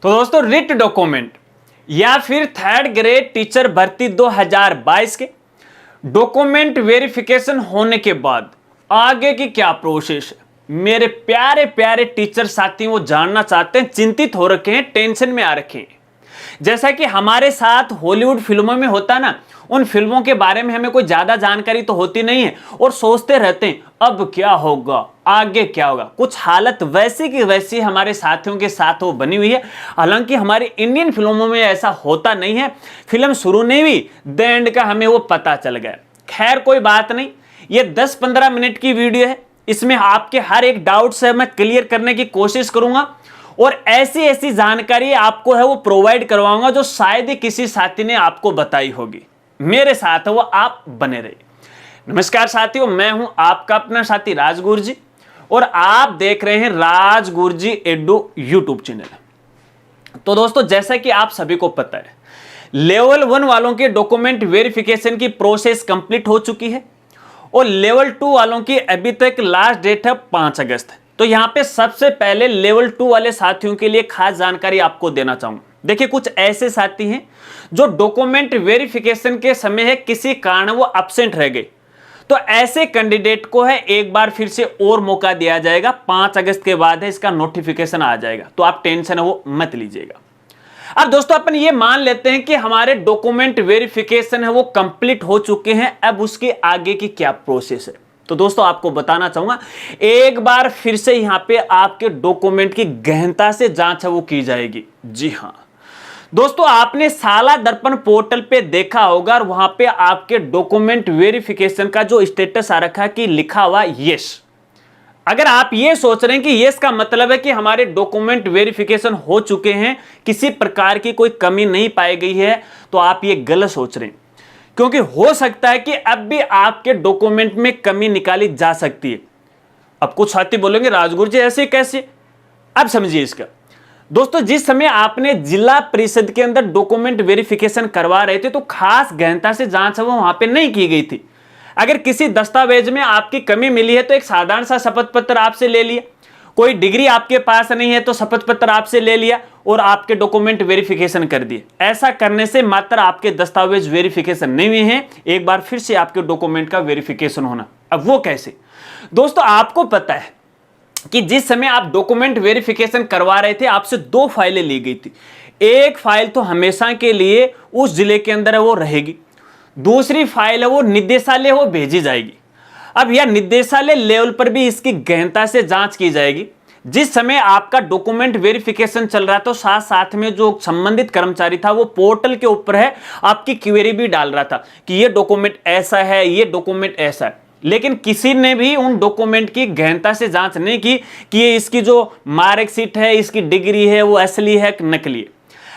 तो दोस्तों writ document या फिर थर्ड ग्रेड टीचर भर्ती 2022 के डॉक्यूमेंट वेरिफिकेशन होने के बाद आगे की क्या प्रोसेस है, मेरे प्यारे प्यारे टीचर साथी वो जानना चाहते हैं, चिंतित हो रखे हैं, टेंशन में आ रखे हैं। जैसा कि हमारे साथ हॉलीवुड फिल्मों में होता ना, उन फिल्मों के बारे में हमें कोई ज्यादा जानकारी तो होती नहीं है और सोचते रहते हैं अब क्या होगा, आगे क्या होगा। कुछ हालत वैसी की वैसी हमारे साथियों के साथ वो बनी हुई है। हालांकि हमारी इंडियन फिल्मों में ऐसा होता नहीं है, फिल्म शुरू नहीं हुई द एंड का हमें वो पता चल गया। खैर कोई बात नहीं, ये 10-15 मिनट की वीडियो है, इसमें आपके हर एक डाउट से मैं क्लियर करने की कोशिश करूंगा और ऐसी ऐसी जानकारी आपको है वो प्रोवाइड करवाऊंगा जो शायद ही किसी साथी ने आपको बताई होगी। मेरे साथ है वो आप बने रहिए। नमस्कार साथियों, मैं हूं आपका अपना साथी राज गुरजी और आप देख रहे हैं राज गुरजी एडू यूट्यूब चैनल। तो दोस्तों जैसा कि आप सभी को पता है, लेवल 1 वालों के डॉक्यूमेंट वेरिफिकेशन की प्रोसेस कंप्लीट हो चुकी है और लेवल 2 वालों की अभी तक लास्ट डेट है 5 अगस्त। तो यहां पे सबसे पहले लेवल 2 वाले साथियों के लिए खास जानकारी आपको देना चाहूंगा। देखिए कुछ ऐसे साथी हैं जो डॉक्यूमेंट वेरिफिकेशन के समय है किसी कारण वो एब्सेंट रह गए, तो ऐसे कैंडिडेट को है एक बार फिर से और मौका दिया जाएगा। 5 अगस्त के बाद है इसका नोटिफिकेशन आ जाएगा, तो आप टेंशन है वो मत लीजिएगा। अब दोस्तों अपन ये मान लेते हैं कि हमारे डॉक्यूमेंट वेरिफिकेशन है वो कंप्लीट हो चुके हैं, अब उसके आगे की क्या प्रोसेस है। तो दोस्तों आपको बताना चाहूंगा, एक बार फिर से यहां पे आपके डॉक्यूमेंट की गहनता से जांच है वो की जाएगी। जी हां दोस्तों, आपने साला दर्पण पोर्टल पे देखा होगा और वहां पे आपके डॉक्यूमेंट वेरिफिकेशन का जो स्टेटस आ रखा है कि लिखा हुआ यस। अगर आप ये सोच रहे हैं कि यस का मतलब है कि हमारे डॉक्यूमेंट वेरिफिकेशन हो चुके हैं, किसी प्रकार की कोई कमी नहीं पाई गई है, तो आप ये गलत सोच रहे हैं, क्योंकि हो सकता है कि अब भी आपके डॉक्यूमेंट में कमी निकाली जा सकती है। अब कुछ साथी बोलेंगे राजगुरु जी ऐसे कैसे, अब समझिए इसका। दोस्तों जिस समय आपने जिला परिषद के अंदर डॉक्यूमेंट वेरिफिकेशन करवा रहे थे तो खास गहनता से जांच वो वहां पे नहीं की गई थी। अगर किसी दस्तावेज में आपकी कमी मिली है तो एक साधारण सा शपथ पत्र आपसे ले लिया, कोई डिग्री आपके पास नहीं है तो शपथ पत्र आपसे ले लिया और आपके डॉक्यूमेंट वेरिफिकेशन कर दिए। ऐसा करने से मात्र आपके दस्तावेज वेरिफिकेशन नहीं हुए हैं, एक बार फिर से आपके डॉक्यूमेंट का वेरिफिकेशन होना। अब वो कैसे? दोस्तों आपको पता है कि जिस समय आप डॉक्यूमेंट वेरिफिकेशन करवा रहे थे आपसे 2 फाइलें ली गई थी। एक फाइल तो हमेशा के लिए उस जिले के अंदर है वो रहेगी, दूसरी फाइल है वो निदेशालय वो भेजी जाएगी। अब यह निदेशालय लेवल पर भी इसकी गहनता से जांच की जाएगी। जिस समय आपका डॉक्यूमेंट वेरिफिकेशन चल रहा था साथ साथ में जो संबंधित कर्मचारी था वो पोर्टल के ऊपर है आपकी क्वेरी भी डाल रहा था कि ये डॉक्यूमेंट ऐसा है, ये डॉक्यूमेंट ऐसा है, लेकिन किसी ने भी उन डॉक्यूमेंट की गहनता से जांच नहीं की कि ये इसकी जो मार्कशीट है, इसकी डिग्री है वो असली है कि नकली है।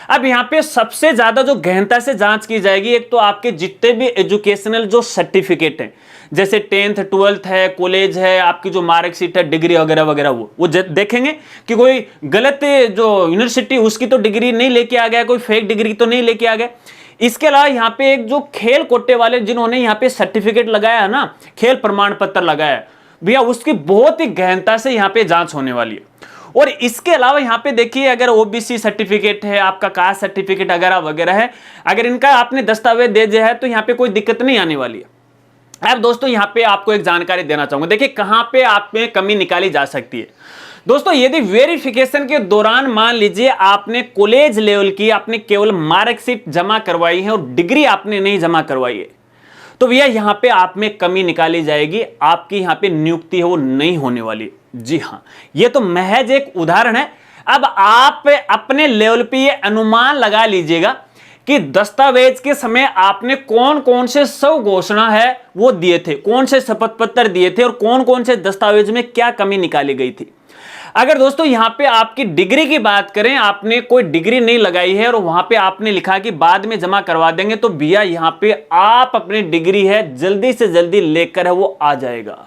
अब यहाँ पे सबसे ज्यादा जो गहनता से जांच की जाएगी, एक तो आपके जितने भी एजुकेशनल जो सर्टिफिकेट हैं, जैसे 10th 12th है, कॉलेज है, आपकी जो मार्कशीट है, डिग्री वगैरह वगैरह, वो देखेंगे कि कोई गलत जो यूनिवर्सिटी उसकी तो डिग्री नहीं लेके आ गया, कोई फेक डिग्री तो नहीं लेके आ गया। इसके अलावा यहाँ पे एक जो खेल कोटे वाले जिन्होंने यहाँ पे सर्टिफिकेट लगाया है ना, खेल प्रमाण पत्र लगाया भैया, उसकी बहुत ही गहनता से यहाँ पे जांच होने वाली है। और इसके अलावा यहाँ पे देखिए अगर ओबीसी सर्टिफिकेट है, आपका कास्ट सर्टिफिकेट वगैरह वगैरह है, अगर इनका आपने दस्तावेज दे दिया है तो यहाँ पे कोई दिक्कत नहीं आने वाली है। अब दोस्तों यहाँ पे आपको एक जानकारी देना चाहूंगा, देखिए कहाँ पे आप में कमी निकाली जा सकती है। दोस्तों यदि वेरिफिकेशन के दौरान मान लीजिए आपने कॉलेज लेवल की आपने केवल मार्कशीट जमा करवाई है और डिग्री आपने नहीं जमा करवाई है, तो भैया यहाँ पे आप में कमी निकाली जाएगी, आपकी यहाँ पे नियुक्ति है वो नहीं होने वाली। जी हाँ, ये तो महज एक उदाहरण है। अब आप अपने लेवल पे ये अनुमान लगा लीजिएगा कि दस्तावेज के समय आपने कौन कौन से सब घोषणा है वो दिए थे, कौन से शपथ पत्र दिए थे और कौन कौन से दस्तावेज में क्या कमी निकाली गई थी। अगर दोस्तों यहां पे आपकी डिग्री की बात करें, आपने कोई डिग्री नहीं लगाई है और वहां पे आपने लिखा कि बाद में जमा करवा देंगे, तो भैया यहां पे आप अपनी डिग्री है जल्दी से जल्दी लेकर है वो आ जाएगा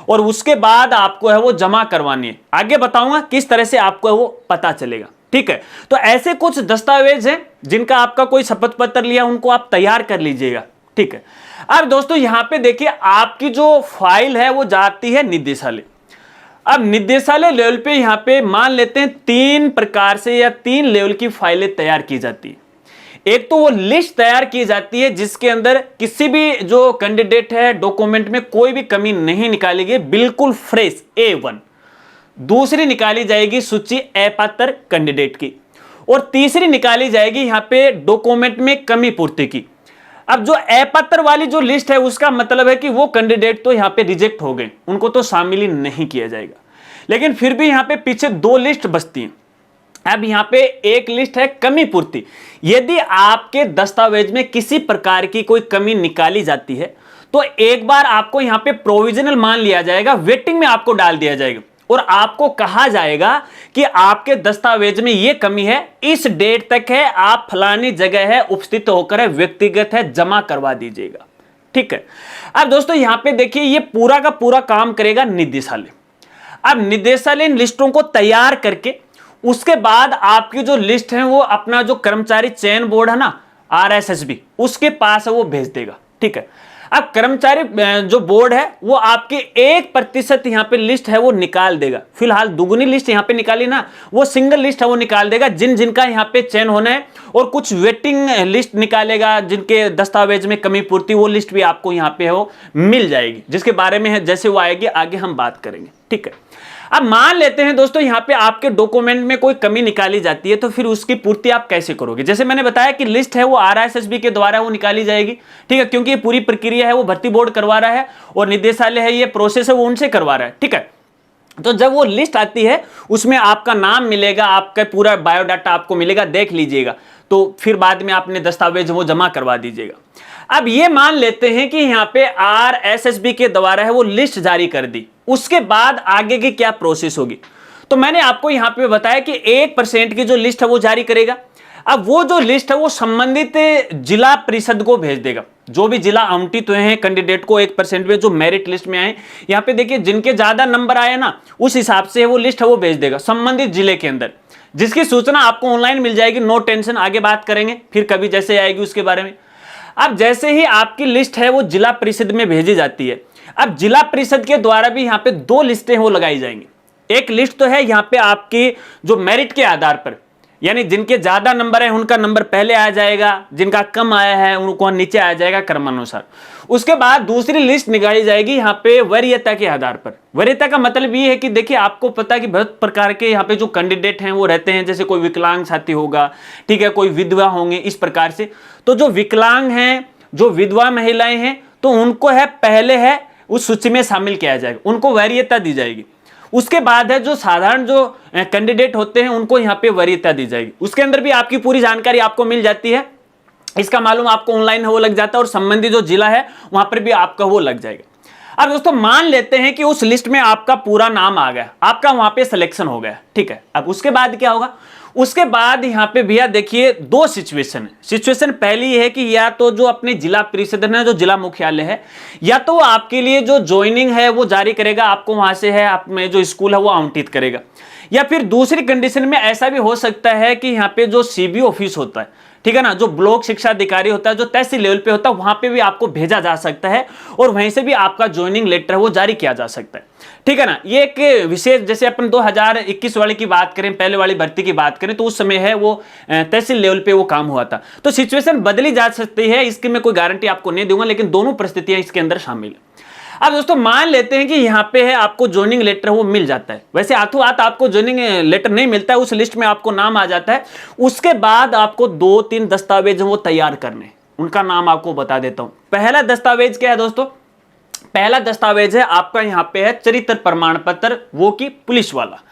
और उसके बाद आपको है वो जमा करवानी है। आगे बताऊंगा किस तरह से आपको है वो पता चलेगा, ठीक है। तो ऐसे कुछ दस्तावेज हैं जिनका आपका कोई शपथ पत्र लिया, उनको आप तैयार कर लीजिएगा, ठीक है। अब दोस्तों यहां पे देखिए आपकी जो फाइल है वो जाती है निदेशालय। अब निदेशालय लेवल पे यहाँ पे मान लेते हैं 3 प्रकार से या 3 लेवल की फाइलें तैयार की जाती है। एक तो वो लिस्ट तैयार की जाती है जिसके अंदर किसी भी जो कैंडिडेट है डॉक्यूमेंट में कोई भी कमी नहीं निकाली गई, बिल्कुल फ्रेश A1। दूसरी निकाली जाएगी सूची अपात्र कैंडिडेट की, और तीसरी निकाली जाएगी यहाँ पे डॉक्यूमेंट में कमी पूर्ति की। अब जो अपात्र वाली जो लिस्ट है उसका मतलब है कि वो कैंडिडेट तो यहाँ पे रिजेक्ट हो गए, उनको तो शामिल ही नहीं किया जाएगा। लेकिन फिर भी यहाँ पे पीछे 2 लिस्ट बचती हैं। अब यहाँ पे एक लिस्ट है कमी पूर्ति। यदि आपके दस्तावेज में किसी प्रकार की कोई कमी निकाली जाती है तो एक बार आपको यहाँ पे प्रोविजनल मान लिया जाएगा, वेटिंग में आपको डाल दिया जाएगा और आपको कहा जाएगा कि आपके दस्तावेज में यह कमी है, इस डेट तक है, आप फलानी जगह है, उपस्थित होकर है, व्यक्तिगत है, जमा करवा दीजिएगा। ठीक है। अब दोस्तों यहां पे देखिए ये पूरा का पूरा काम करेगा निदेशालय। अब निदेशालय इन लिस्टों को तैयार करके उसके बाद आपकी जो लिस्ट है वो अपना जो कर्मचारी चयन बोर्ड है ना RSSB, उसके पास है वो भेज देगा। ठीक है। अब कर्मचारी जो बोर्ड है वो आपकी 1% यहाँ पे लिस्ट है वो निकाल देगा। फिलहाल दुगुनी लिस्ट यहाँ पे निकाली ना, वो सिंगल लिस्ट है वो निकाल देगा जिन जिनका यहाँ पे चयन होना है, और कुछ वेटिंग लिस्ट निकालेगा जिनके दस्तावेज में कमी पूर्ति, वो लिस्ट भी आपको यहाँ पे है वो मिल जाएगी, जिसके बारे में है जैसे वो आएगी आगे हम बात करेंगे। ठीक है। अब मान लेते हैं दोस्तों यहाँ पे आपके डॉक्यूमेंट में कोई कमी निकाली जाती है तो फिर उसकी पूर्ति आप कैसे करोगे। जैसे मैंने बताया कि लिस्ट है वो RSSB के द्वारा वो निकाली जाएगी। ठीक है, क्योंकि ये पूरी प्रक्रिया है वो भर्ती बोर्ड करवा रहा है और निदेशालय है ये प्रोसेस है वो उनसे करवा रहा है। ठीक है। तो जब वो लिस्ट आती है उसमें आपका नाम मिलेगा, आपका पूरा बायोडाटा आपको मिलेगा, देख लीजिएगा, तो फिर बाद में आपने दस्तावेज वो जमा करवा दीजिएगा। अब ये मान लेते हैं कि यहाँ पे RSSB के द्वारा है वो लिस्ट जारी कर दी, उसके बाद आगे की क्या प्रोसेस होगी। तो मैंने आपको यहाँ पे बताया कि 1% की जो लिस्ट है वो जारी करेगा। अब वो जो लिस्ट है वो संबंधित जिला परिषद को भेज देगा। जो भी जिला आवंटित हुए हैं कैंडिडेट को 1% में जो मेरिट लिस्ट में आए, यहाँ पे देखिए जिनके ज्यादा नंबर आए ना उस हिसाब से वो लिस्ट है वो भेज देगा संबंधित जिले के अंदर, जिसकी सूचना आपको ऑनलाइन मिल जाएगी। नो टेंशन, आगे बात करेंगे फिर कभी जैसे आएगी उसके बारे में। अब जैसे ही आपकी लिस्ट है वो जिला परिषद में भेजी जाती है, अब जिला परिषद के द्वारा भी यहाँ पे 2 लिस्टें वो लगाई जाएंगी। एक लिस्ट तो है यहाँ पे आपकी जो मेरिट के आधार पर, यानी जिनके ज्यादा नंबर है उनका नंबर पहले आ जाएगा, जिनका कम आया है उनको नीचे आ जाएगा क्रमानुसार। उसके बाद दूसरी लिस्ट निकाली जाएगी यहाँ पे वरीयता के आधार पर। वरीयता का मतलब ये है कि देखिए आपको पता है कि बहुत प्रकार के यहाँ पे जो कैंडिडेट हैं वो रहते हैं, जैसे कोई विकलांग साथी होगा, ठीक है, कोई विधवा होंगे, इस प्रकार से। तो जो विकलांग हैं, जो विधवा महिलाएं हैं, तो उनको है पहले है उस सूची में शामिल किया जाएगा, उनको वरीयता दी जाएगी। उसके बाद है जो साधारण जो कैंडिडेट होते हैं उनको यहाँ पे वरीयता दी जाएगी। उसके अंदर भी आपकी पूरी जानकारी आपको मिल जाती है, इसका मालूम आपको ऑनलाइन वो लग जाता है और संबंधित जो जिला है वहां पर भी आपका वो लग जाएगा। अब दोस्तों मान लेते हैं कि उस लिस्ट में आपका पूरा नाम आ गया, आपका वहां पे सिलेक्शन हो गया। ठीक है। अब उसके बाद क्या होगा, उसके बाद यहाँ पे भैया देखिए 2 सिचुएशन है। सिचुएशन पहली है कि या तो जो अपने जिला परिषद है, जो जिला मुख्यालय है, या तो आपके लिए जो ज्वाइनिंग है वो जारी करेगा, आपको वहां से है आप में जो स्कूल है वो आवंटित करेगा। या फिर दूसरी कंडीशन में ऐसा भी हो सकता है कि यहाँ पे जो CBO ऑफिस होता है, ठीक है ना, जो ब्लॉक शिक्षा अधिकारी होता है, जो तहसील लेवल पे होता है, वहां पे भी आपको भेजा जा सकता है और वहीं से भी आपका ज्वाइनिंग लेटर है वो जारी किया जा सकता है। ठीक है ना। ये एक विशेष, जैसे अपन 2021 वाले की बात करें, पहले वाली भर्ती की बात करें, तो उस समय है वो तहसील लेवल पे वो काम हुआ था। तो सिचुएशन बदली जा सकती है, इसकी मैं कोई गारंटी आपको नहीं दूंगा, लेकिन दोनों परिस्थितियां इसके अंदर शामिल है। अब दोस्तों मान लेते हैं कि यहाँ पे है आपको ज्वाइनिंग लेटर वो मिल जाता है। वैसे हाथों हाथ आपको ज्वाइनिंग लेटर नहीं मिलता है, उस लिस्ट में आपको नाम आ जाता है। उसके बाद आपको 2-3 दस्तावेज वो तैयार करने, उनका नाम आपको बता देता हूं। पहला दस्तावेज क्या है दोस्तों, पहला दस्तावेज है आपका यहाँ पे है चरित्र प्रमाण पत्र, वो की पुलिस वाला।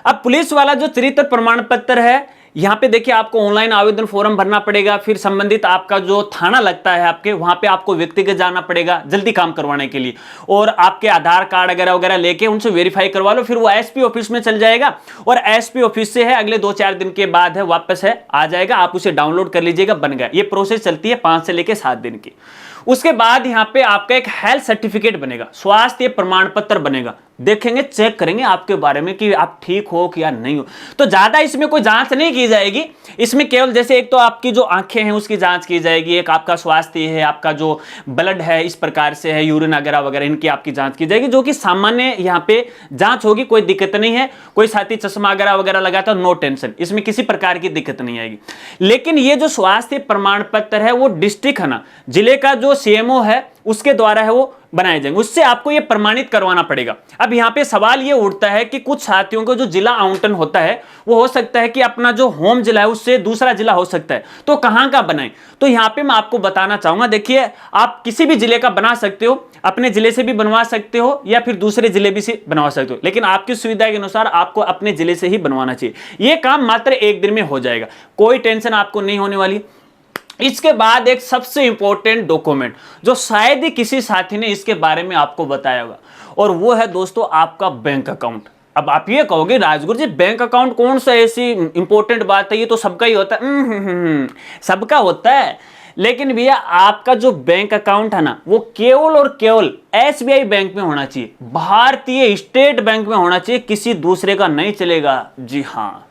अब पुलिस वाला जो चरित्र प्रमाण पत्र है, यहाँ पे देखिए आपको ऑनलाइन आवेदन फॉर्म भरना पड़ेगा, फिर संबंधित आपका जो थाना लगता है आपके, वहां पे आपको व्यक्तिगत जाना पड़ेगा जल्दी काम करवाने के लिए, और आपके आधार कार्ड वगैरह वगैरह लेके उनसे वेरीफाई करवा लो। फिर वो SP ऑफिस में चल जाएगा और SP ऑफिस से है अगले 2-4 दिन के बाद है वापस है आ जाएगा, आप उसे डाउनलोड कर लीजिएगा, बन गया। ये प्रोसेस चलती है 5 से लेकर 7 दिन की। उसके बाद यहाँ पे आपका एक हेल्थ सर्टिफिकेट बनेगा, स्वास्थ्य प्रमाण पत्र बनेगा, देखेंगे, चेक करेंगे आपके बारे में कि आप ठीक हो कि या नहीं हो। तो ज्यादा इसमें कोई जांच नहीं की जाएगी। इसमें केवल जैसे एक तो आपकी जो आंखें हैं उसकी जांच की जाएगी, एक आपका स्वास्थ्य है, आपका जो ब्लड है इस प्रकार से है, यूरिन वगैरह वगैरह इनकी आपकी जांच की जाएगी, जो कि सामान्य यहाँ पे जांच होगी, कोई दिक्कत नहीं है। कोई साथी चश्मा वगैरह वगैरह लगाता नो टेंशन, इसमें किसी प्रकार की दिक्कत नहीं आएगी। लेकिन ये जो स्वास्थ्य प्रमाण पत्र है वो डिस्ट्रिक्ट है ना, जिले का जो सीएमओ है उसके द्वारा है वो बनाए जाएंगे, उससे आपको ये प्रमाणित करवाना पड़ेगा। अब यहाँ पे सवाल ये उठता है कि कुछ साथियों को जो जिला आवंटन होता है वो हो सकता है कि अपना जो होम जिला है उससे दूसरा जिला हो सकता है, तो कहां का बनाएं? तो यहाँ पे मैं आपको बताना चाहूंगा, देखिए आप किसी भी जिले का बना सकते हो, अपने जिले से भी बनवा सकते हो या फिर दूसरे जिले भी से बनवा सकते हो, लेकिन आपकी सुविधा के अनुसार आपको अपने जिले से ही बनवाना चाहिए। यह काम मात्र 1 दिन में हो जाएगा, कोई टेंशन आपको नहीं होने वाली। इसके बाद एक सबसे इंपॉर्टेंट डॉक्यूमेंट जो शायद ही किसी साथी ने इसके बारे में आपको बताया होगा, और वो है दोस्तों आपका बैंक अकाउंट। अब आप ये कहोगे राजगुरु जी बैंक अकाउंट कौन सा ऐसी इंपॉर्टेंट बात है, ये तो सबका ही होता है। सबका होता है, लेकिन भैया आपका जो बैंक अकाउंट है ना वो केवल और केवल एसबीआई बैंक में होना चाहिए, भारतीय स्टेट बैंक में होना चाहिए, किसी दूसरे का नहीं चलेगा। जी हाँ,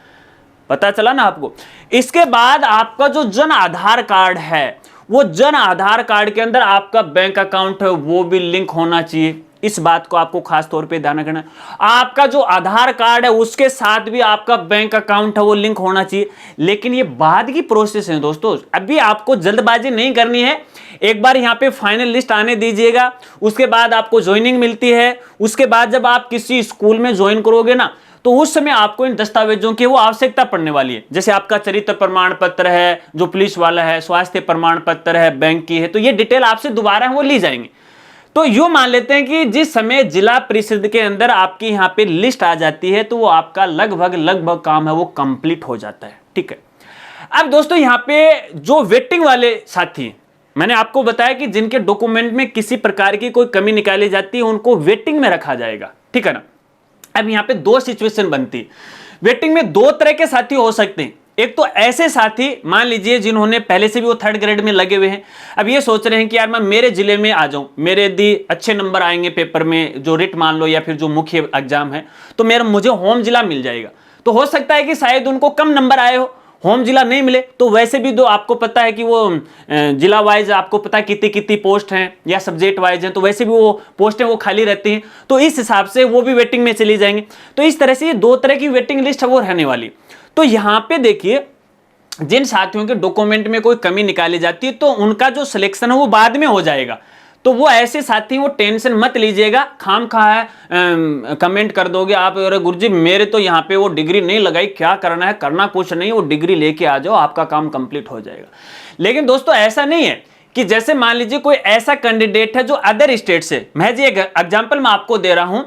पता चला ना आपको। इसके बाद आपका जो जन आधार कार्ड है वो जन आधार कार्ड के अंदर आपका बैंक अकाउंट है वो भी लिंक होना चाहिए, इस बात को आपको खास तौर पे ध्यान रखना है। आपका जो आधार कार्ड है उसके साथ भी आपका बैंक अकाउंट है वो लिंक होना चाहिए। लेकिन ये बाद की प्रोसेस है दोस्तों, अभी आपको जल्दबाजी नहीं करनी है। एक बार यहाँ पे फाइनल लिस्ट आने दीजिएगा, उसके बाद आपको ज्वाइनिंग मिलती है, उसके बाद जब आप किसी स्कूल में ज्वाइन करोगे ना तो उस समय आपको इन दस्तावेजों की वो आवश्यकता पड़ने वाली है। जैसे आपका चरित्र प्रमाण पत्र है जो पुलिस वाला है, स्वास्थ्य प्रमाण पत्र है बैंक की है, तो ये डिटेल आपसे दोबारा वो ली जाएंगे। तो यूं मान लेते हैं कि जिस समय जिला परिषद के अंदर आपकी यहाँ पे लिस्ट आ जाती है तो वो आपका लगभग काम है वो कंप्लीट हो जाता है। ठीक है, अब दोस्तों यहाँ पे जो वेटिंग वाले साथी, मैंने आपको बताया कि जिनके डॉक्यूमेंट में किसी प्रकार की कोई कमी निकाली जाती है उनको वेटिंग में रखा जाएगा। ठीक है ना। अब यहाँ पे 2 सिचुएशन बनती है। वेटिंग में 2 तरह के साथी हो सकते हैं। एक तो ऐसे साथी मान लीजिए जिन्होंने पहले से भी वो 3rd ग्रेड में लगे हुए हैं, अब ये सोच रहे हैं कि यार मैं मेरे जिले में आ जाऊं, मेरे यदि अच्छे नंबर आएंगे पेपर में, जो रिट मान लो या फिर जो मुख्य एग्जाम है, तो मुझे होम जिला मिल जाएगा। तो हो सकता है कि शायद उनको कम नंबर आए हो, होम जिला नहीं मिले, तो वैसे भी दो आपको पता है कि वो जिला वाइज आपको पता है कितनी पोस्ट हैं या सब्जेक्ट वाइज हैं, तो वैसे भी वो पोस्टें वो खाली रहती हैं, तो इस हिसाब से वो भी वेटिंग में चली जाएंगे। तो इस तरह से ये 2 तरह की वेटिंग लिस्ट है वो रहने वाली। तो यहाँ पे देखिए जिन साथियों के डॉक्यूमेंट में कोई कमी निकाली जाती है तो उनका जो सिलेक्शन है वो बाद में हो जाएगा। तो वो ऐसे साथी वो टेंशन मत लीजिएगा, खाम खा है कमेंट कर दोगे आप, अरे गुरुजी मेरे तो यहाँ पे वो डिग्री नहीं लगाई, क्या करना है? करना कुछ नहीं, वो डिग्री लेके आ जाओ, आपका काम कंप्लीट हो जाएगा। लेकिन दोस्तों ऐसा नहीं है कि जैसे मान लीजिए कोई ऐसा कैंडिडेट है जो अदर स्टेट से, मैं जी एक एग्जाम्पल मैं आपको दे रहा हूं,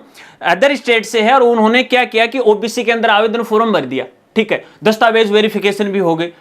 अदर स्टेट से है और उन्होंने क्या किया कि ओबीसी के अंदर आवेदन फॉर्म भर दिया, ठीक है, दस्तावेज वेरिफिकेशन भी हो गई,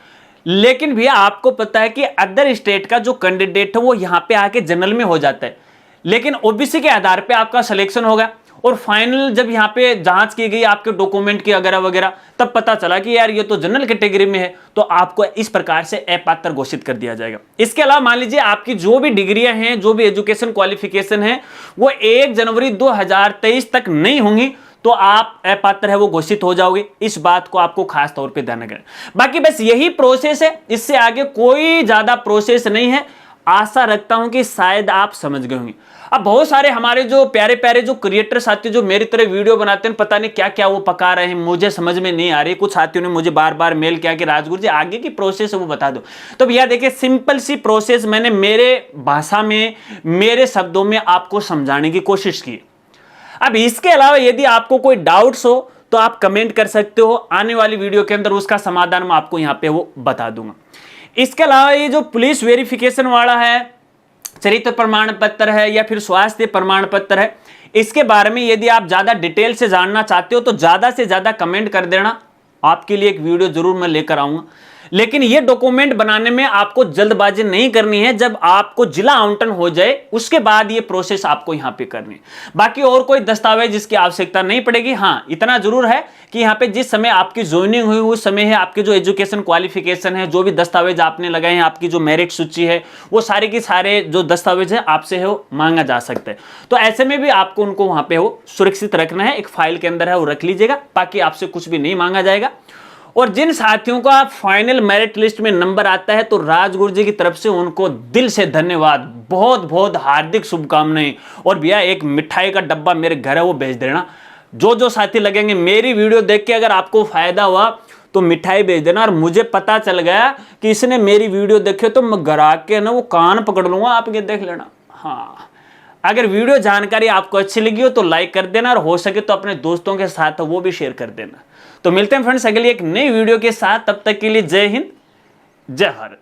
लेकिन भैया आपको पता है कि अदर स्टेट का जो कैंडिडेट है वो यहां पे आके जनरल में हो जाता है, लेकिन ओबीसी के आधार पे आपका सिलेक्शन होगा और फाइनल जब यहां पे जांच की गई आपके डॉक्यूमेंट की वगैरह वगैरह, तब पता चला कि यार ये तो जनरल कैटेगरी में है, तो आपको इस प्रकार से अपात्र घोषित कर दिया जाएगा। इसके अलावा मान लीजिए आपकी जो भी डिग्रियां हैं, जो भी एजुकेशन क्वालिफिकेशन है, वो 1 जनवरी 2023 तक नहीं होंगी तो आप अपात्र है वो घोषित हो जाओगे। इस बात को आपको खास तौर पे ध्यान रखना। बाकी बस यही प्रोसेस है, इससे आगे कोई ज्यादा प्रोसेस नहीं है। आशा रखता हूं कि शायद आप समझ गए होंगे। अब बहुत सारे हमारे जो प्यारे प्यारे जो क्रिएटर साथी जो मेरी तरह वीडियो बनाते हैं, पता नहीं क्या क्या वो पका रहे हैं, मुझे समझ में नहीं आ रही। कुछ साथियों ने मुझे बार बार मेल किया कि राजगुरु जी आगे की प्रोसेस है वो बता दो। तो भैया देखिए सिंपल सी प्रोसेस मैंने मेरे भाषा में मेरे शब्दों में आपको समझाने की कोशिश की। अब इसके अलावा यदि आपको कोई डाउट्स हो तो आप कमेंट कर सकते हो, आने वाली वीडियो के अंदर उसका समाधान मैं आपको यहां पे वो बता दूंगा। इसके अलावा ये जो पुलिस वेरिफिकेशन वाला है, चरित्र प्रमाण पत्र है या फिर स्वास्थ्य प्रमाण पत्र है, इसके बारे में यदि आप ज्यादा डिटेल से जानना चाहते हो तो ज्यादा से ज्यादा कमेंट कर देना, आपके लिए एक वीडियो जरूर मैं लेकर आऊंगा। लेकिन ये डॉक्यूमेंट बनाने में आपको जल्दबाजी नहीं करनी है। जब आपको जिला आवंटन हो जाए उसके बाद ये प्रोसेस आपको यहां पे करनी है। बाकी और कोई दस्तावेज जिसकी आवश्यकता नहीं पड़ेगी। हां, इतना जरूर है कि यहां पे जिस समय आपकी ज्वाइनिंग हुई उस समय है आपकी जो एजुकेशन क्वालिफिकेशन है, जो भी दस्तावेज आपने लगाए हैं, आपकी जो मेरिट सूची है, वो सारे के सारे जो दस्तावेज है आपसे है वो मांगा जा सकता है। तो ऐसे में भी आपको उनको वहां पे वो सुरक्षित रखना है, एक फाइल के अंदर है वो रख लीजिएगा। बाकी आपसे कुछ भी नहीं मांगा जाएगा। और जिन साथियों का फाइनल मेरिट लिस्ट में नंबर आता है तो राजगुरु जी की तरफ से उनको दिल से धन्यवाद, बहुत बहुत हार्दिक शुभकामनाएं। और भैया एक मिठाई का डब्बा मेरे घर है वो भेज देना। जो जो साथी लगेंगे मेरी वीडियो देख के अगर आपको फायदा हुआ तो मिठाई भेज देना। और मुझे पता चल गया कि इसने मेरी वीडियो देखे तो मैं घर आके ना वो कान पकड़ लूंगा, आप ये देख लेना। हाँ, अगर वीडियो जानकारी आपको अच्छी लगी हो तो लाइक कर देना, और हो सके तो अपने दोस्तों के साथ वो भी शेयर कर देना। तो मिलते हैं फ्रेंड्स अगली एक नई वीडियो के साथ, तब तक के लिए जय हिंद, जय भारत।